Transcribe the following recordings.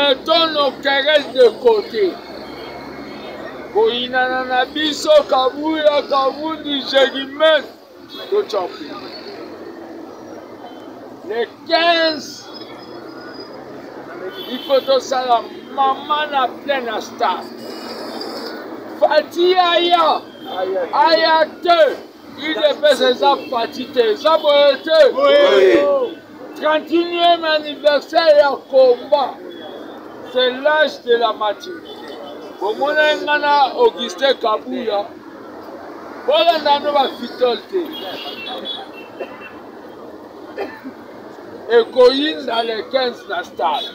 Mettons nos querelles de côté. Koinana na biso kabuya kabundi jégimène de champion. Le 15, il faut tout ça, maman na pleine à star. Fati aya, aya te, il devait ses apatité, ça peut être. 31e anniversaire à combat, c'est l'âge de la matinée. Pour mon engana Augustin Kabuya, voilà nano va fitolte. Et Koyin dans les 15 la stade.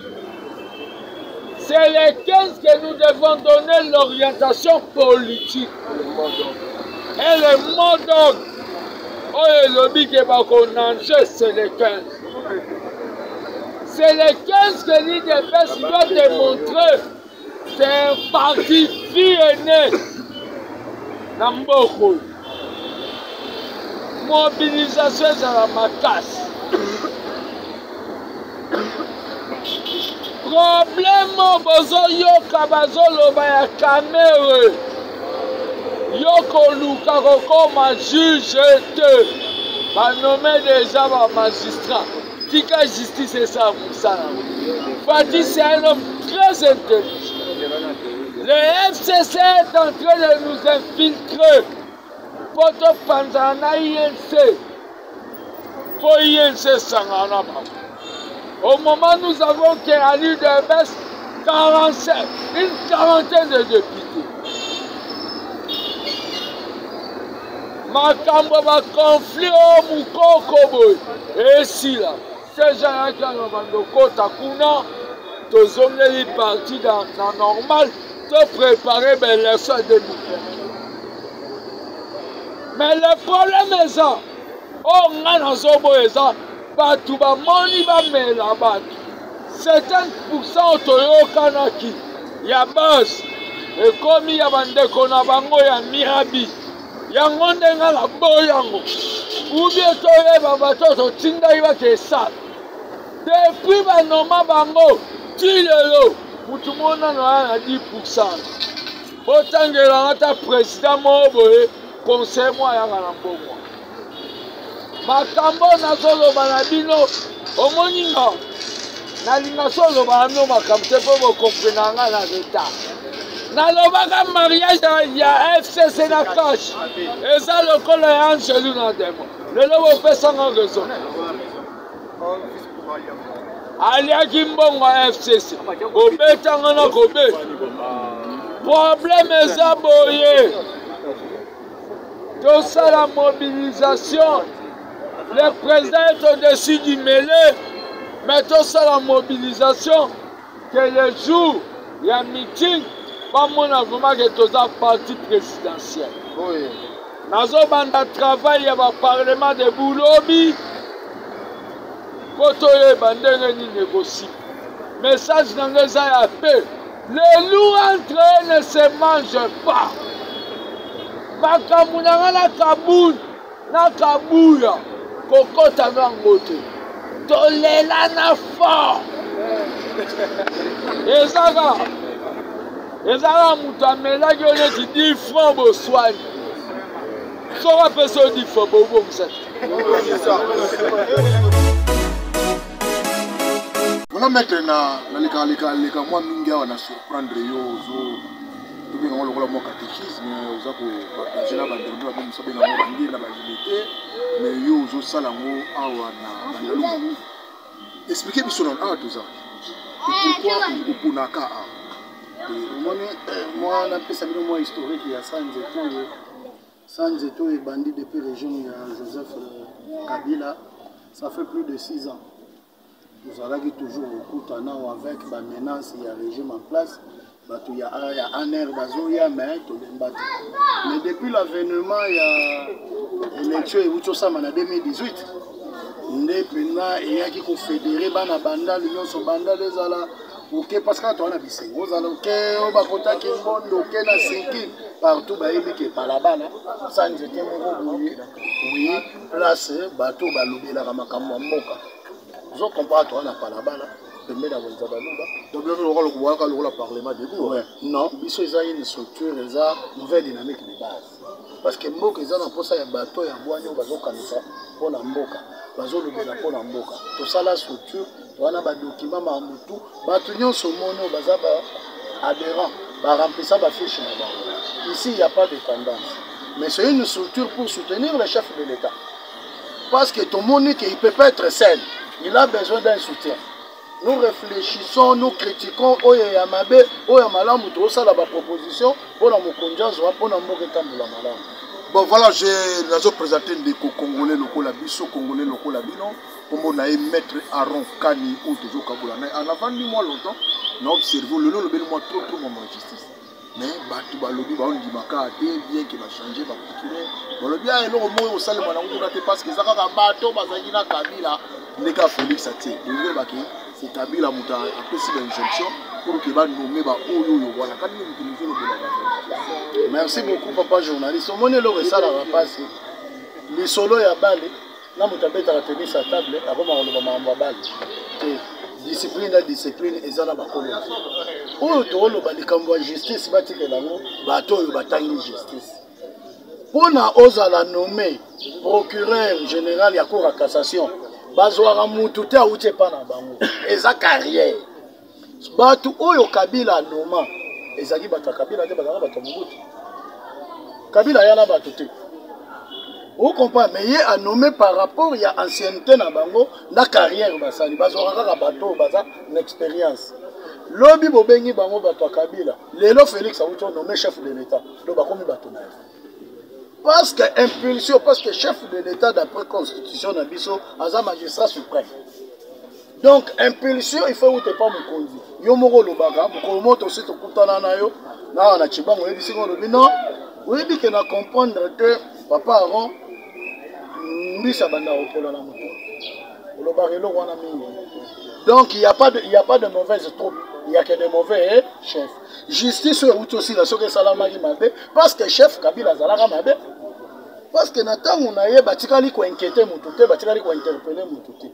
C'est les 15 que nous devons donner l'orientation politique. Et le mot d'ordre, oh le lobby qui va connaître, c'est les 15. C'est les 15 que l'IDPS doit démontrer. C'est un parti aîné. Namboko. Mobilisation dans la macasse. Problème bozo yoka bazo loba ya kamere. Yoko luka kokoma juge te. Ba nommé déjà ba magistrat. Tika justice c'est ça Moussa. Fati c'est un homme très intelligent. Le FCC est en train de nous infiltrer. Poto Panzana INC. Pour INC Sangana. Au moment où nous avons qu'à l'UDPS, une quarantaine de députés. Makambo va conflit au Moukoko. Et si là, ces gens-là qui ont bandoko takuna, tous les partis dans la normale, te préparer l'élection de 2020. Mais le problème est ça. Oh, on a un zobo et ça. Batu ba moni ba mela batu 70% toyo kanaki ya bas ekomi ya bandeko na bango ya miabi yango ndenga la boyango ubie toyeba batoto tinda iba kesa depuis banoma bango tilelo mutu mona na 10% botangela ngata président moboye conseil moi ya na mbongo makambo nazoloba na bino omoninga nalinga soloba no makambo te po bokomprena nga na leta nalobaka mariage ya FCC na cash eza lokola ya Angelu na demo lelo bopesanga raison aliaki mbongo ya FCC obetanga na kobe problème eza boye tosala mobilisation. Le président est au-dessus du mêlée, mais tout ça la mobilisation, que le jour, il y a un meeting, pas mon vraiment que tout ça parti présidentiel. Dans un bande de travail, il y a un parlement de Boulobi, quand on est bandé, on négocie. Message dans les AFP, les loups entre eux ne se mangent pas. Bakamouna na Kaboul, na Kabouya. Kokota nangote tolela na fort ezaka mutu amelaki oyo neti 10 francs boswani soko apesa oyo 10 francs bobongisa wana maître na leka mwa mingi awa na surprendre yo ozo tobenga lokola mwa catéchisme oza kopartage na bandeko babimisa benga mwa bangi na bagilité mais yo ozosala yango awa na bandalungu expliquez biso na awa toza pourquoi opunaka awa omoni moi napesa bino mwa historique ya Sanzeto ebandi depuis régime ya Joseph Kabila ça fait plus de 6 ans nous allons toujours okutana avec ba menace ya régime en place bato ya aner bazoya mais tolembati mais depuis l'avènement ya élection eutosama na 2018 nde pena eyaki confédéré bana banda nyonso banda ezala ok parce que to na bisengo ozala ok bakotaki mbondo ok na sinki partout bayebi ke balabala sanje te moko boye oui place bato balobelaka makambo ya mboka zo comprendre to na balabala pembeni ya wenza baluba. Donc le parlement debout. Non, biso eza une structure, eza nouvelle dynamique de base. Parce que mboka eza na posa ya bato ya bwanya bazokanisa mpona mboka, bazolobela mpona mboka. Tosala structure, towana badokima mamutu, bato nyonso mono baza ba adhérent, ba remplissant ba fiche na bango. Ici il n'y a pas de tendance. Mais c'est une structure pour soutenir le chef de l'État. Parce que ton monique, il ne peut pas être seul. Il a besoin d'un soutien. Nous réfléchissons, nous critiquons, Oyamabe, Oyamalam, tout ça, la proposition, pour la Mokondian, pour la Mokondian. Bon, voilà, j'ai présenté des Congolais locaux, la Bisso, Congolais locaux, la Bino, pour mon maître Aaron Kani, ou toujours Kaboula. En avant de moi longtemps, nous avons observé le nom, le moi trop moment justice. Mais batu balobi ba on dit maka bien qui va changer va continuer balobi a elo mo au sale mwana nguna te parce que ça ka bato bazaki na Kabila ndeka Félix atie ndenge baki c'est Kabila muta après si l'injonction pour que ba nommer ba oyo voilà quand nous utilisons le bela. Merci beaucoup papa journaliste au monde le resala va passer les solo ya bale na mutabeta la tennis à table akoma oloba mamba bale discipline à discipline ezala bakolo oyo toloba likambo ya justice batikela ngo bato oyo batangi justice pona ozala nommé procureur général ya cour à cassation bazwaka mutu te auti pa na bango eza carrière bato oyo Kabila noma ezaki bato Kabila te bazaka bato Mobutu Kabila yana bato te. Vous comprenez, mais il est nommé par rapport à l'ancienneté dans bango, la carrière basali, bazoraka bateau, baza une expérience. Lobby bobengi bango bato Kabila. Lelo Félix a été nommé chef de l'État. Do bakomi bato na. Parce que impulsion, parce que chef de l'État d'après constitution na biso, aza magistrat suprême. Donc impulsion, il faut ou te pas me conduire. Yo moko lobaka, moko moto aussi to kutana na yo, na na chibango yebisi ngo lobi non. Oui, bien qu'on a comprendre que papa Aaron donc il n'y a pas de mauvaises troupes, il n'y a que de mauvais chefs. Justice est aussi la soque salamari mabe parce que chef Kabila zalaka mabe parce que Nathan on a eu batikali ko inquiéter mututé batikali ko interpeller mututé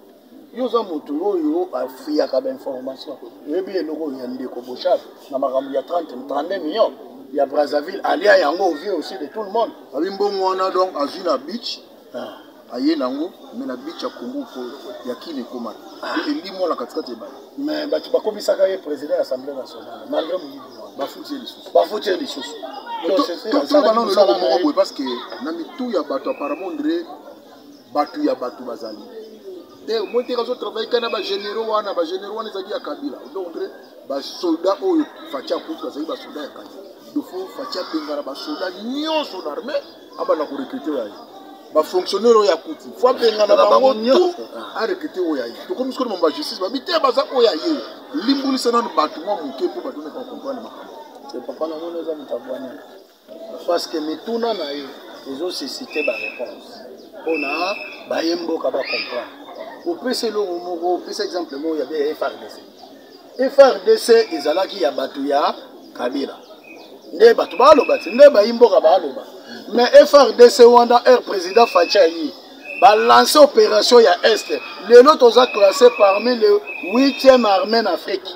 yoza mutu oyo afia ka information yebi eloko ya ndeko bochaf na makambo ya 32 millions. Il y a Brazzaville, Alia Yango vient aussi de tout le monde. Abimbo donc Azuna Beach, Aye Nango, mais la beach à Congo, il y a qui les commandes. Et dis-moi la catégorie. Mais tu vas comme ça, président de l'Assemblée nationale, malgré mon Bafoutir les sous. Bafoutir les sous. Parce que Namitou, il y a Batou apparemment, Batou, il y a Batou Bazali. Moi, je travaille quand il y a généraux, il y a Kabila. Donc, les soldats, ils font pour que les soldats il faut faire des soldats nyons son armée avant de recruter les fonctionnaires il faut tout à recruter tout comme ce que mon justice va biter baza oyaye limbuli c'est dans le bâtiment mon pour bâtiment qu'on comprendre c'est papa na mon les amis tabwana parce que mituna na yo ils ont suscité ba réponse on a ba yembo ka ba comprendre au PC le moko PC exemple mo ya bien FRDC ezalaki ya batu ya Kabila ne batu baloba ne ba imboka baloba mais FRDC wanda président Fachayi ba lancer opération ya Est les autres ont classé parmi les 8e armée en Afrique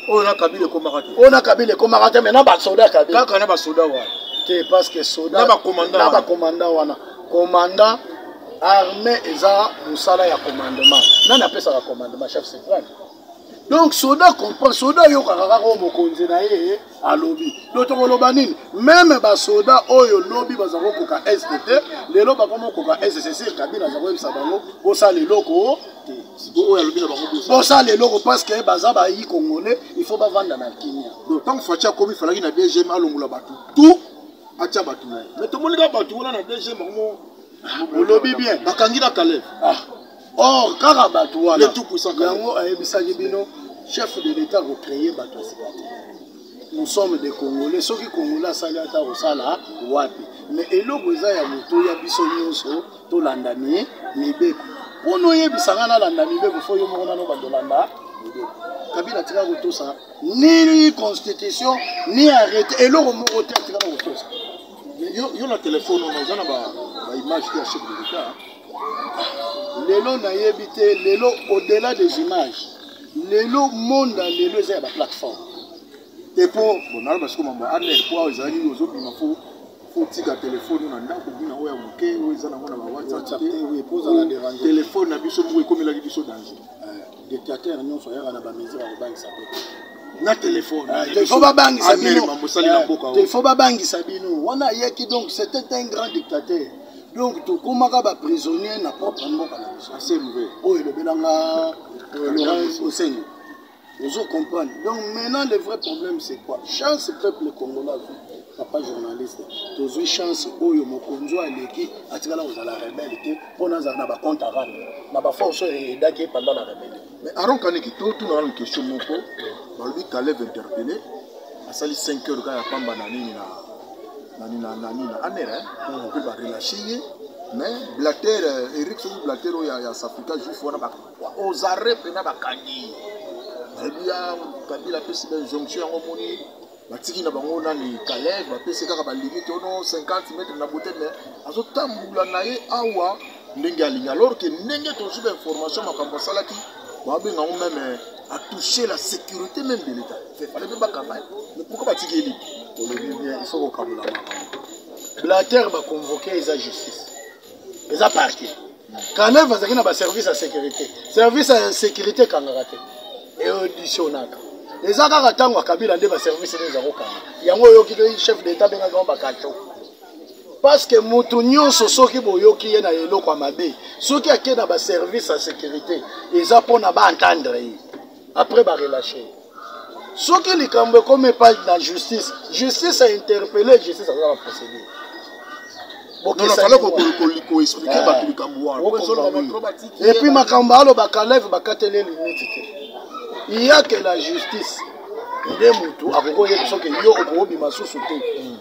on a Kabila Komarate mais na ba soldat Kabila quand na ba soldat wa c'est parce que soldat na ba commandant wana commandant armée eza musala ya commandement nana pesa la commandement chef suprême. Donc, soldat comprend, soldat yo kaka ko mokonzi na ye a lobby. D'autres loba nini, même ba soldat oyo lobby bazako koka STT, lelo ba komo koka SCC Kabila zako ebisa bango, bosa leloko oyo lobby na bango bosa leloko parce que baza ba yi congolais, il faut ba vendre na Kenya. Donc tant que komi falaki na DGM alongola batu. Tout atia batu na. Mais to monika batu wana na DGM bango lobby bien. Bakangi na Calais. Or, Karabatouana, le tout puissant, chef de l'État recréé Batouasi. Nous sommes des Congolais, ceux qui Congolais Salata au Sala, Wapi. Mais Elo Boza Yamuto, Yabisonioso, Tolandami, Nibeko. Pour nous, Yabisangana Landami, il faut y avoir un Bandolanda. Kabila tira tout ça. Ni constitution, ni arrêté. Elo Moroté tira tout ça. Il y a un téléphone, on a une image qui est chef de l'État. Lelo na yebite, lelo au-delà des images, lelo monde lelo eza ya baplateforme et pour bon alors parce que maman aner pour ezali ozobima faut tika téléphone na ndako bina oya moke oyo eza nango na ba WhatsApp oui poza la déranger téléphone na biso moko ekomelaki biso danger dictateur nyonso ayaka na bamesure akobangisa pe na téléphone il faut babangisa bino mosali na mboka il faut babangisa bino wana ayaki donc c'était un grand dictateur donc tokomaka baprisonnier na propre mboka na biso assez mauvais oyo elobelanga Laurent Osengo. Vous comprenez. Donc maintenant le vrai problème c'est quoi? Chance peuple congolais, papa journaliste. Tous les chances où yo mokonzo aleki atikala ozala rebelle pour na za na ba compte à rendre. Na ba force et daki pendant la rébellion. Mais Aaron Kaneki tout dans une question moko, ba lui Caleb interpellé, a sali 5 heures ga ya pamba na nini na anere, on peut ba relâcher. Mais Blatter, Eric Soumi Blatter, il y a Safrika Juif, on a aux arrêts, on a Bakani. Il y a Kabila Pessi, une jonction en Moni, la Tiki Nabangona, les Calais, la Pessi Kaba limite, on a 50 mètres de la bouteille, mais à ce temps, vous l'avez awa, Nengaling, alors que Nenga ton sous information, ma Kambosalaki, on a même à toucher la sécurité même de l'État. Il fallait même pas campagne. Mais pourquoi pas Tiki pour le bien, il faut au Kaboula. Blatter va convoquer la justice. Les a parqués. Quand même, vous avez un service à sécurité. Service à sécurité quand on a raté. Et auditionnaire. Les a raté en Kabila de service des avocats. Il y a un chef d'État qui a un parce que Moutounion, ceux qui ont qui est dans Kwamabe, ceux qui ont un service à sécurité, ils ont pour entendre. Après, ils relâcher. Ceux qui ont comme pas dans la justice, justice a interpellé, justice a procédé. Non, il fallait qu'on explique et puis Makambalo Bakalev Bakatele limite. Il y a que la justice.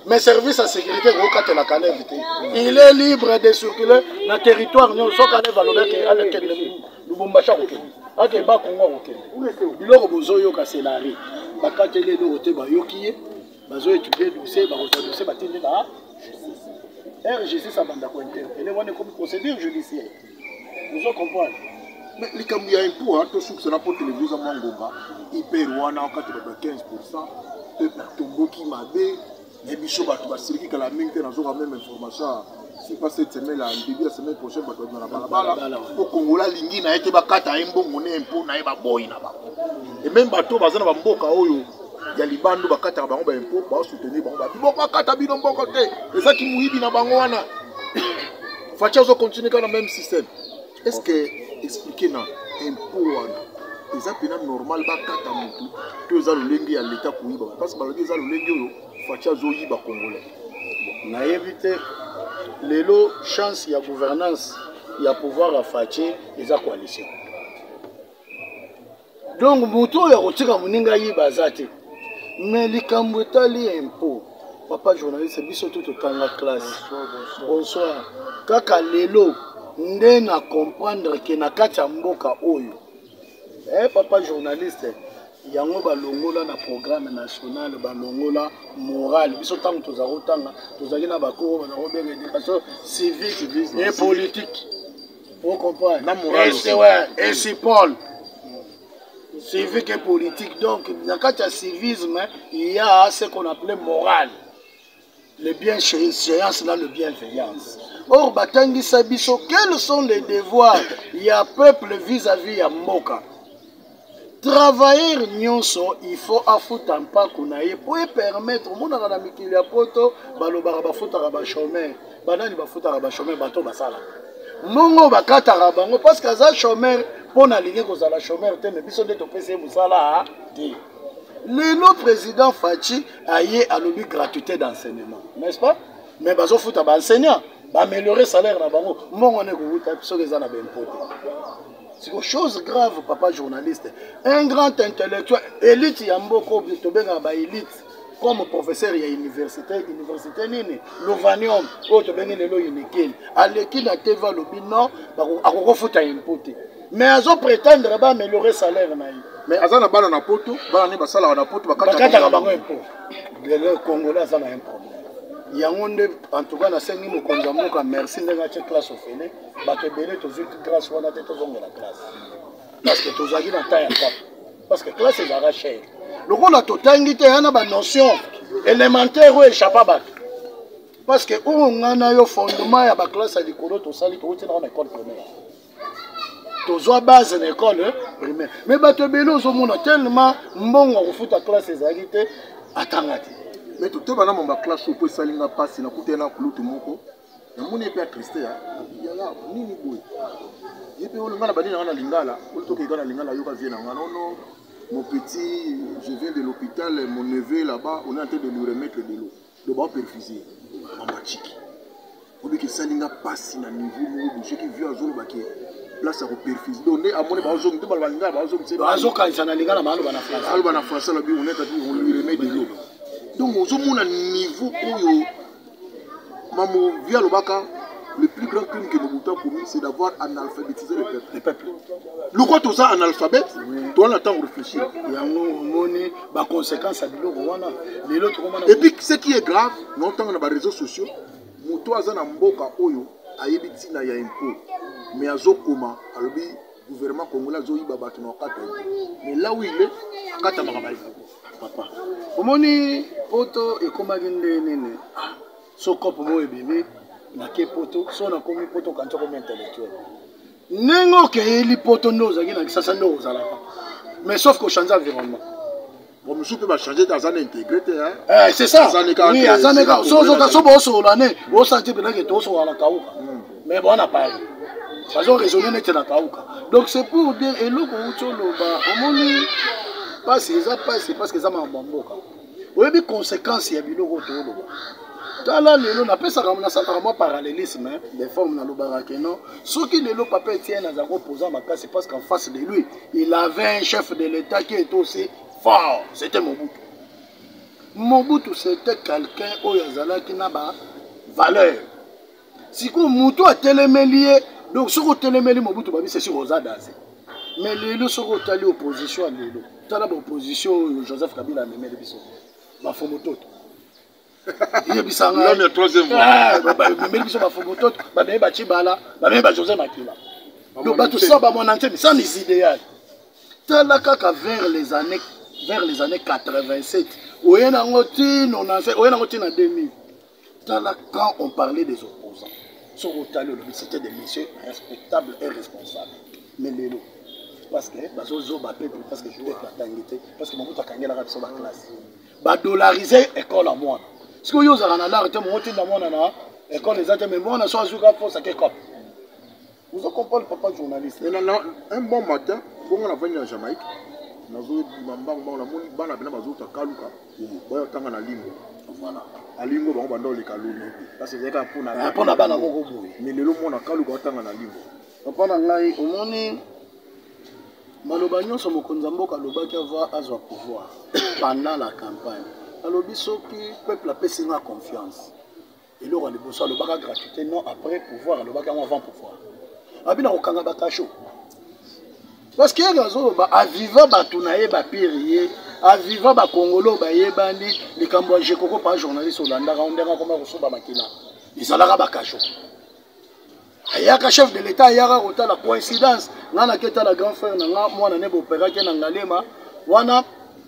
Mais service à sécurité, il est libre de circuler dans le territoire. RGC ça bande quoi interpeller on est comme procédure judiciaire. Vous comprenez? Mais les camions impôts hein, tout ce que ça pour télévision mangomba hyper wana 95% peuple tombo qui m'a bé et biso ba ba siriki kala mingi na zo même information si pas cette semaine là début la semaine prochaine ba na balabala au Congola lingi na été ba kata mbongo ne impôt na ba boy na ba et même bato bazana ba mboka oyo ya libando bakata bango ba impôt ba soutenir bango ba boko kata bino mboko te et ça qui muibi na bango wana facha zo continuer dans le même système. Est-ce que expliquer na impôt wana eza pena normal bakata mutu to za lolenge ya l'état kuiba parce que balogi za lolenge oyo facha zo yiba congolais na éviter lelo chance ya gouvernance ya pouvoir à fache eza coalition donc mutu ya kotika muninga yiba zate. Mais les Cambotali impôts, papa journaliste, biso tout dans la classe. Bonsoir. Kaka lelo, ndena comprendre que na kati mboka oyo. Papa journaliste, yango balongola na programme national balongola moral. Biso tam tozarotanga, tozaki na bako na robert éducation civique et politique. Vous comprenez? Na moral. Et c'est Paul. Civique et politique. Donc, dans le cas de civisme, il y a ce qu'on appelle morale. Le bienséance, là, le bienveillance. Or, Batangi Sabiso, quels sont les devoirs il y a peuple vis-à-vis à Moka? Travailler, il faut affouter un pas qu'on aille pour permettre au monde à mikili à poto, balobara bafuta raba chômeur, banani bafuta raba chômeur, bato basala. Mongo bakata rabango parce que ça chômeur pour n'aligner que ça la chômeur te mais biso de to pese musala ti. Le président Fachi a eu à l'objet gratuité d'enseignement, n'est-ce pas? Mais bazo futa ba enseignant, ba améliorer salaire na bango, mongo ne ko futa biso que ça na ben pote. C'est une chose grave papa journaliste. Un grand intellectuel élite yamboko to benga ba élite. Comme professeur à l'université, nini, l'Ovanium, autre bengi lelo unikel. À l'équipe la TV lobino, à refuta impoté. Mais à zo prétendre ba améliorer salaire na. Mais azana bana na poto, bana ne basala na poto bakata bango impôt. Le Congolais ça na un problème. Yangonde en tout cas na sengi mo konzamoka merci ndanga che classe ofele, ba te belé to vite grâce wana te to zonga la classe. Parce que to zagi na taille à cap. parce que classe ezalaka cher lokola totangi te yana banotion élémentaire oyo échappa bato parce que oyo ngai na yo fondement ya baklasse ya likolo tosali toutinaka na école primaire tozwa base na école primaire mais bato ebele ozomona tellement mbongo akofuta classe ezalaki te atanga te mais totebana mo baklasse oyo mpo esalinga mpasi nakuta na kulutu moko namoni epe ya triste yala nini boye ye mpe olinga na badini nanga na lingala oli tokeka na lingala yoka vie na nga nono mon petit je viens de l'hôpital mon neveu là-bas on est en train de lui remettre de l'eau de baoperfusie mama chiki obiki esalinga mpasi na niveau moko boye soki vie azolobaki place ya koperfusie donc nde amoni bazongi nde bala balingala bazokanisa na lingala baaloba na français aloba na français alobi on est en train de lui remettre de l'eau donc ozomona niveau oyo Maman via le Baka, le plus grand crime que Mobutu a commis, c'est d'avoir analphabétisé le peuple. Le quoi tout ça analphabète, toi on attend réfléchir. Et puis ce qui est grave, nous entendons dans les réseaux sociaux, Moto Azana Mboka Oyo, Ayebiti na ya impôt, mais Azokoma, Alobi, gouvernement congolais Zoyi Babaki na Kata. Mais là où il est, Kata Marabaï. Papa. Omoni poto et Komaginde Nene. So kopo mo ebele na ke poto so na komi poto kanto comme intellectuel nengo ke eli poto ndo zaki na kisasa ndo ozalaka mais sauf que changer environnement bon monsieur peut pas changer ta zone intégrité hein c'est ça oui azaneka so bo so la ne o santi bela ke to so ala kauka mais bon na pas façon raisonner net na kauka donc c'est pour dire eloko utolo ba omoni pas c'est parce que ça m'a bomboka oyebi conséquence ya biloko to lo tala lelo na pesa comme na sala comme parallélisme des formes na lobara que non ce qui lelo papa Etienne a posé ma place c'est parce qu'en face de lui il avait un chef de l'état qui était aussi fort, c'était Mobutu. Mobutu c'était quelqu'un au yazala qui n'a pas valeur. Si que Mobutu a télémélié donc ce que télémélié Mobutu babi c'est sur aux adazé. Mais lelo ce que tali opposition à lelo tala opposition Joseph Kabila même les biso ba fomoto. Il est bizarre. Là, le troisième mois. Mais ils sont pas faux. Bah, mais Bachibala, bah, mais José Makila. Donc, bah, tout ça, bah, mon antenne, ça, les idéaux. Tel que vers les années 87, où il y a un routine, on a fait, où il y a un routine en 2000. Tel quand on parlait des opposants, c'était des messieurs respectables et responsables. Mais les lots. Parce que, bah, Zozo, bah, parce que je voulais la tangité, parce que mon bout a gagné la sur la classe. Bah, dollariser école à moi. Ce que vous avez arrêté mon routine dans mon ana, école les autres, mais moi, on a soit joué à force à quelque chose. Vous en comprenez, papa journaliste. Un bon matin, quand on a venu en Jamaïque, on a vu que la bazout à Kaluka, on a vu na Lingo. Voilà. À Lingo, on va dans les Kalou. Parce que c'est pour la banane. Mais le monde à Kaluka, on a Lingo. Papa Nangai, au monde, Malobagnon, son mokonzambo, Kaloba qui va avoir pouvoir pendant la campagne. Alors, le peuple a payé confiance. Et là, on a besoin de la gratuité, non après pouvoir, le bac avant pouvoir. Abina okanga bakacho. Parce que à vivre batunaye ba pirier, à vivre ba congolo ba yebani, les Cambodgiens koko pas journaliste Hollanda on dira comment reçoit makila. Ils allaient bakacho. Ayaka chef de l'état ayaka ota la coïncidence, ngana keta la grand frère nga mwana ne opéra ke na ngalema, wana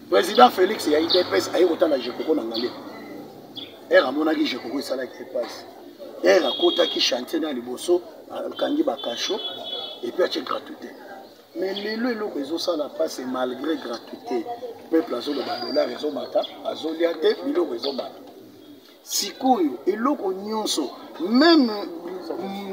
président Félix ya IDPS ayi ota la jekoko na ngalema. Era monaki jekoko sala ki passe. Era kota ki chantier na liboso kangi bakacho et puis à gratuité. Mais les lois ça la passe malgré gratuité. Peuple azo le dollar rezo mata, azo liate, bilo rezo mata. Sikoyo eloko nyonso même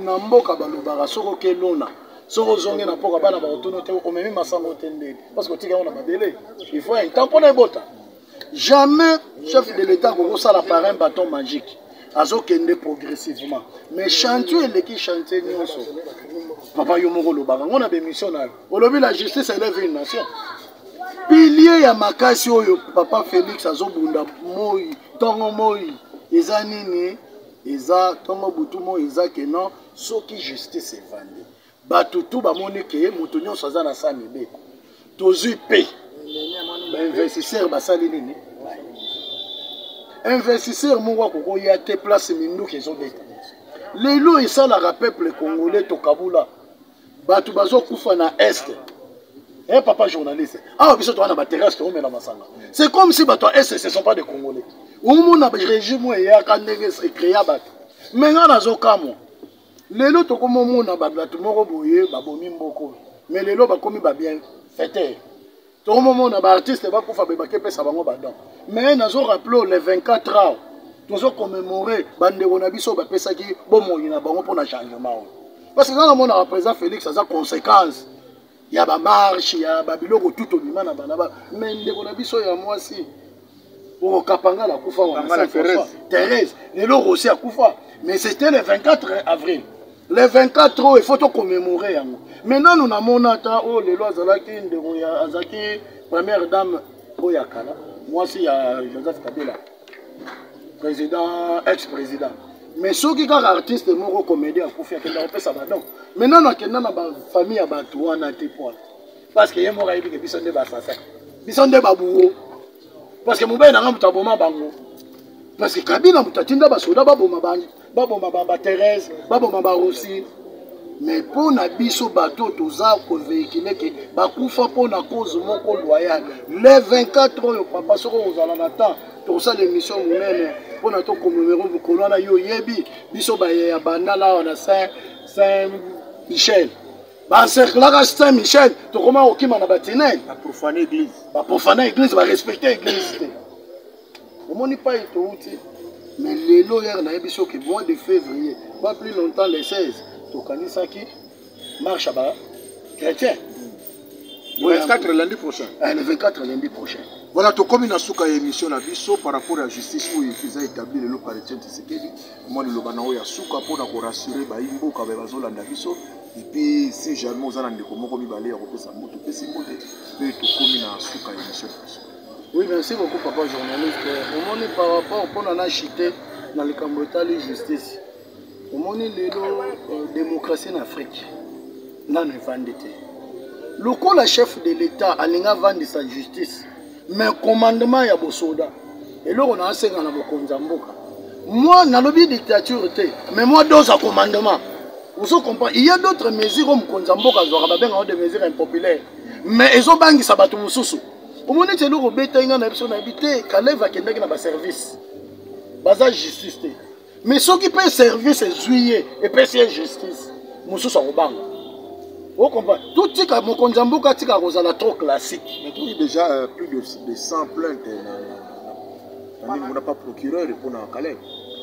na mboka balobara soko kelona soko zonge na poka bana ba otono te o memi masango tende parce que tika on a délai. Il faut un temps pour les bota. Jamais chef de l'état ko sala par un bâton magique. Azo kende progressivement. Mais chantier qui chantier nyonso. Papa Yomoro Lobara, on a des missionnaires. Aujourd'hui, la justice élève une nation. Pilier ya makasi oyo papa Félix azobunda moi, tongo moi, eza nini, eza tongo butumo eza kenon, soki justice evandi. Batutu ba monike mutu nyonso aza na sami be. Tozu pe. Ba investisseur basali nini? Investisseur moko ko ya te place mindu kezo beta. Lelo esala ka peuple congolais to Kabula. Batu bazo kufa na est. Eh, papa journaliste. Ah, biso to na terrestre on met na masanga. C'est comme si bato ce sont pas des Congolais. Ou mon régime ya kandenge créé bato. Mais nga nazo kamo. Lelo to komo mona bato moko boye babomi mboko. Mais lelo ba komi ba bien fêter. To komo mona ba artiste ba kufa be ba kepesa bango badon. Mais nazo rappeler les 24 ans. Tozo commémorer bandeko na biso ba pesa ki bomoyi na bango pour na changement. Parce que quand on a président Félix ça a conséquence. Il y a des marches, il y a des biloko tout au bima na banaba. Mais ndeko na biso ya mwasi. Au Kapanga la Koufa Thérèse. Et l'eau aussi à Koufa. Mais c'était le 24 avril. Le 24 il faut commémorer. Maintenant nous avons monata oh les lois Zalaki Nderoya Azaki première dame Oyakala. Moi aussi il y a Joseph Kabila. Président ex-président. Mais ceux qui sont artistes moko comédien Koufa qui ont fait ça donc. Maintenant on a une famille à Batou on a été point. Parce que y a mora ibi que bisonde ba sasa. Bisonde ba bourreau. Parce que Moubaye n'a pas de bango. Parce que Kabila mutatinda basoda baboma ba Thérèse, baboma ba aussi. Mais pour na biso bateau toza ko véhiculer que ba kufa pour na cause moko loyal. Les 24 heures papa soko ozala na temps pour ça l'émission munene pour na to commémorer bu kolona yo yebi biso ba ya banda là on a Saint Michel. Bah c'est là Saint-Michel, tu comment au Kimana Batinel, La profaner église. bah profaner l'église, bah respecter l'église. Comment n'y pas être outil. Mais les loyers n'a pas que mois de février, pas plus longtemps les 16, tu connais ça qui marche à bas chrétien. Le 24 lundi prochain. Le 24 lundi prochain. Voilà, tu comme une souka émission la biso par rapport à la justice où il faisait établir le paritien Tshisekedi. Moi le banao ya souka pour na rassurer ba imbo ka ba bazola na biso. Et puis si jamais vous avez des comment balé à repérer ça moto pesi moto et tu comme une souka émission. Oui, merci beaucoup papa journaliste. Au moins par rapport pour na chité dans le Cambodge la justice. Au moins le démocratie en Afrique. N'a ne vendité. Le coup la chef de l'État a l'inga vendre sa justice. Mais commandement ya bosoda. Et là on a assez dans la bokonzamboka. Moi na lobby dictature mais moi dans un commandement. Vous comprenez, il y a d'autres mesures comme Konzamboka Zoraba des mesures impopulaires. Mais ils ont bangi sabato mususu. Au moment où tu as bêta inga na personne habité, Kaleva kenda na ba service. Baza justice. Mais ceux qui paient service juillet et paient justice. Mususu robanga. Vous comprenez? Tout ce que mon Konzamboka tika rozala trop classique. Mais tu dis déjà plus de 100 plaintes. On n'a pas procureur pour na Calais.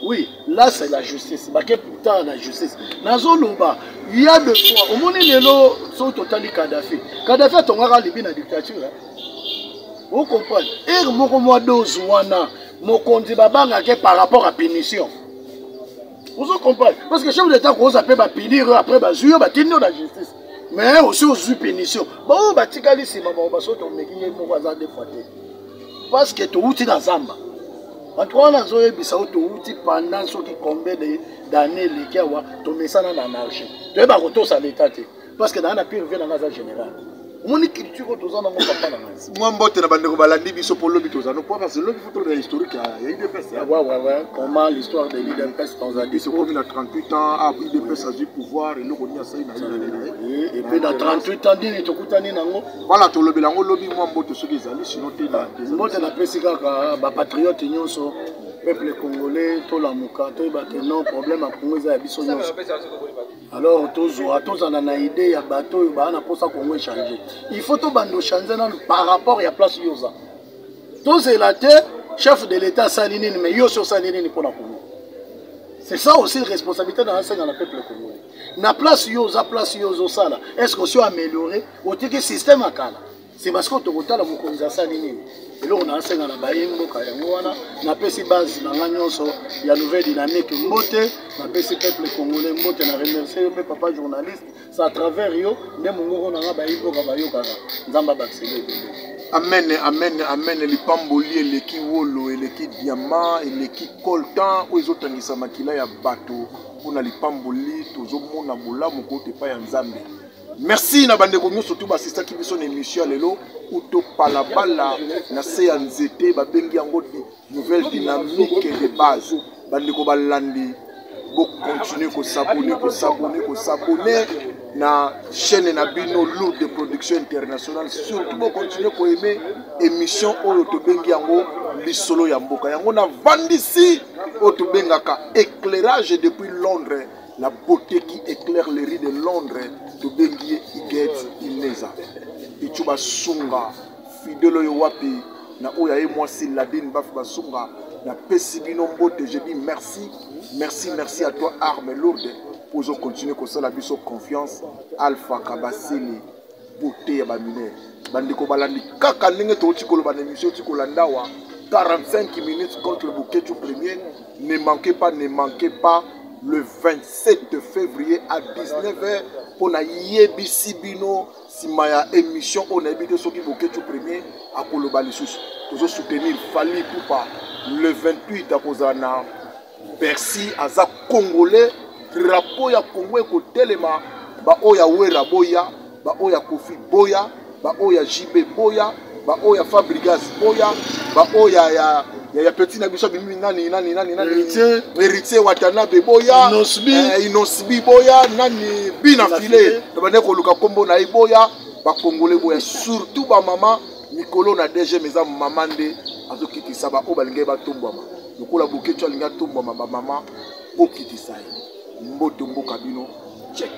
Oui, là c'est la justice. Baké pourtant la justice. Nazo Loba, il y a deux fois. Au moment où l'élo sont totalement Kadhafi. Kadhafi a tombé à Libye dans la dictature. Vous comprenez? Et moi dozouana, mon conduit babanga par rapport à punition. Vous comprenez? Parce que le chef d'État qu'on s'appelle punir après bazuyo batinyo la justice. Mais aussi aux punition. Bon batikali si maman baso to mekiye mo waza de fois. Parce que tu outi dans Zamba. En tout cas, nous avons pendant combien d'années les Kawa, tu mets ça dans l'anarchie. Tu vas retourner à l'État. Parce que dans la pire, il y a un général. Mon écriture, tu as un papa. Moi, je suis balandi biso pour le bito. Parce que l'autre photo historique, il y a eu des personnes. Ouais. Comment l'histoire de l'IDPS dans un dit c'est comme il a 38 ans, a pris des personnes du pouvoir et l'autre a ça. Et puis dans 38 ans, il y a tout nango. Voilà, tu le bilango lobby moi mbote ceux qui allaient sinon tu là. Mbote na pesika ba patriote nyonso, peuple congolais, to la muka, to ba que non problème à Congo za biso nyonso. Alors tous en a une idée ya bateau ba na posa Congo changer. Il faut to bando changer par rapport à place yoza. Tous c'est la terre, chef de l'État Salinine mais yo sur Salinine pour la Congo. C'est ça aussi la responsabilité dans le peuple congolais. Na place yoza sala. Est-ce qu'on s'est amélioré au que système à Kala? C'est parce qu'on te retale mon conversation nini. Et là on a enseigné na bayimbo kayangwana na pesi base na nganyonso ya nouvelle dynamique mbote na pesi peuple congolais mbote na remercier le papa journaliste ça à travers yo ndé mongoko na bayimbo ka bayoka nzamba baksele. Amen, amen, amen. Les pamboli, les qui wolo, les qui diamant, les qui coltan, ou les autres qui makila ya bateau. On a les pamboli, tous au monde à moula, mon côté pas en Zambie. Merci na bande ko surtout basista qui sont émission lelo uto palabala na seanzete ba bengi yango nouvelle dynamique de base bande ko balandi bo continuer ko s'abonner na chaîne na bino lourde de production internationale, surtout pour continuer à aimer émission oyo to bengi yango lisolo ya mboka yango na vandisi oyo to bengaka éclairage depuis Londres, la beauté qui éclaire les rues de Londres to bengi Iget Ineza Ichuba Sunga fidèle yo wapi na oya e moi si Ladine baf basunga na pesibino mbote. Je dis merci à toi Arme Lourde pour continuer comme ça la biso confiance Alpha Kabasili beauté ya bamine bandiko balandi kaka ndenge to tikolo ba émission tikolanda wa 45 minutes contre le bouquet du premier. Ne manquez pas le 27 février à 19h pour na yebisi bino simaya émission on a habité sur qui bouquet du premier à koloba lisusu toujours soutenir Fally Ipupa le 28 à Kozana Bercy aza congolais drapeau ya Congo ko telema ba oya Wera Boya ba oya Kofi Boya ba oya JB Boya ba oya Fabrigas Boya ba oya ya petit na biso bimi nani héritier Watanabe Boya Inosbi Boya nani bina filé bane ko luka kombo na Boya ba congolais Boya surtout ba maman Mikolo na DG meza mamande azokitisa ba obalinga ba tombwama lokola bouquet tu alinga tombwama ba maman okitisa mboto mboka bino check.